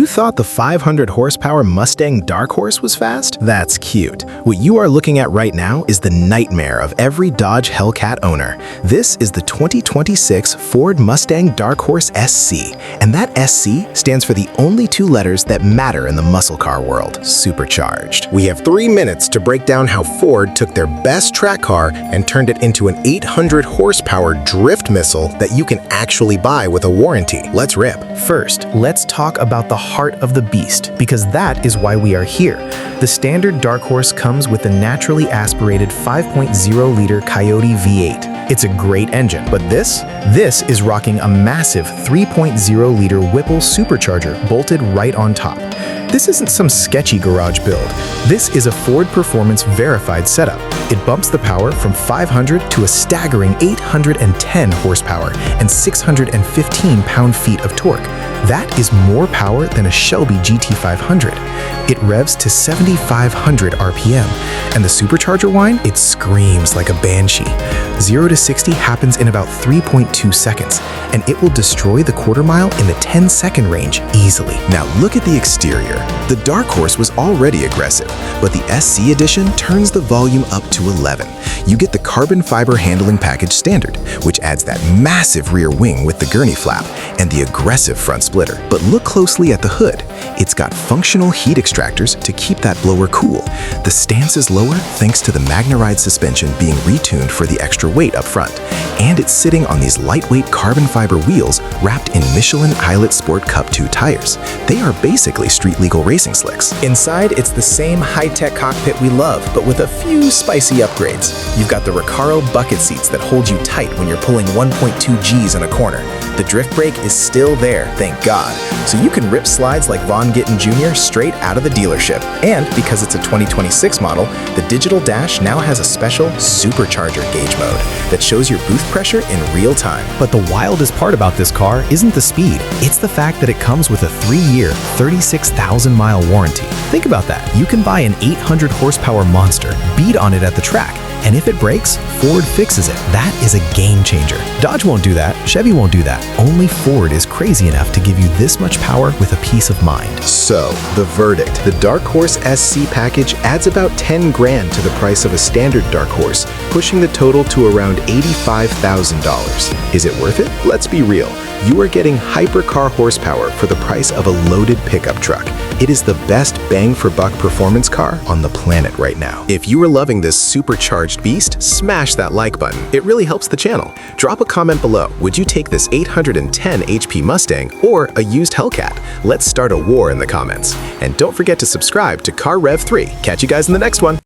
You thought the 500 horsepower Mustang Dark Horse was fast? That's cute. What you are looking at right now is the nightmare of every Dodge Hellcat owner. This is the 2026 Ford Mustang Dark Horse SC, and that SC stands for the only two letters that matter in the muscle car world: Supercharged. We have 3 minutes to break down how Ford took their best track car and turned it into an 800 horsepower drift missile that you can actually buy with a warranty. Let's rip. First, let's talk about the heart of the beast, because that is why we are here. The standard Dark Horse comes with a naturally aspirated 5.0-liter Coyote V8. It's a great engine, but this is rocking a massive 3.0-liter Whipple Supercharger bolted right on top. This isn't some sketchy garage build. This is a Ford Performance verified setup. It bumps the power from 500 to a staggering 810 horsepower and 615 pound-feet of torque. That is more power than a Shelby GT500. It revs to 7,500 RPM, and the Supercharger whine, it screams like a banshee. 0 to 60 happens in about 3.2 seconds, and it will destroy the quarter mile in the 10-second range easily. Now look at the exterior. The Dark Horse was already aggressive, but the SC edition turns the volume up to 11. You get the carbon fiber handling package standard, which adds that massive rear wing with the gurney flap and the aggressive front splitter. But look closely at the hood. It's got functional heat extractors to keep that blower cool. The stance is lower thanks to the MagneRide suspension being retuned for the extra weight up front. And it's sitting on these lightweight carbon fiber wheels wrapped in Michelin Pilot Sport Cup 2 tires. They are basically street-legal racing slicks. Inside, it's the same high-tech cockpit we love, but with a few spicy upgrades. You've got the Recaro bucket seats that hold you tight when you're pulling 1.2 Gs in a corner. The drift brake is still there, thank God, so you can rip slides like Von Gittin Jr. straight out of the dealership. And because it's a 2026 model, the digital dash now has a special Supercharger gauge mode that shows your boost pressure in real time. But the wildest part about this car isn't the speed, it's the fact that it comes with a 3-year, 36,000-mile warranty. Think about that. You can buy an 800 horsepower monster, beat on it at the track, and if it breaks, Ford fixes it. That is a game changer. Dodge won't do that, Chevy won't do that. Only Ford is crazy enough to give you this much power with a peace of mind. So, the verdict. The Dark Horse SC package adds about 10 grand to the price of a standard Dark Horse, pushing the total to around $85,000. Is it worth it? Let's be real. You are getting hypercar horsepower for the price of a loaded pickup truck. It is the best bang-for-buck performance car on the planet right now. If you are loving this supercharged beast, smash that like button. It really helps the channel. Drop a comment below. Would you take this 810 HP Mustang or a used Hellcat? Let's start a war in the comments. And don't forget to subscribe to Car Rev 3. Catch you guys in the next one.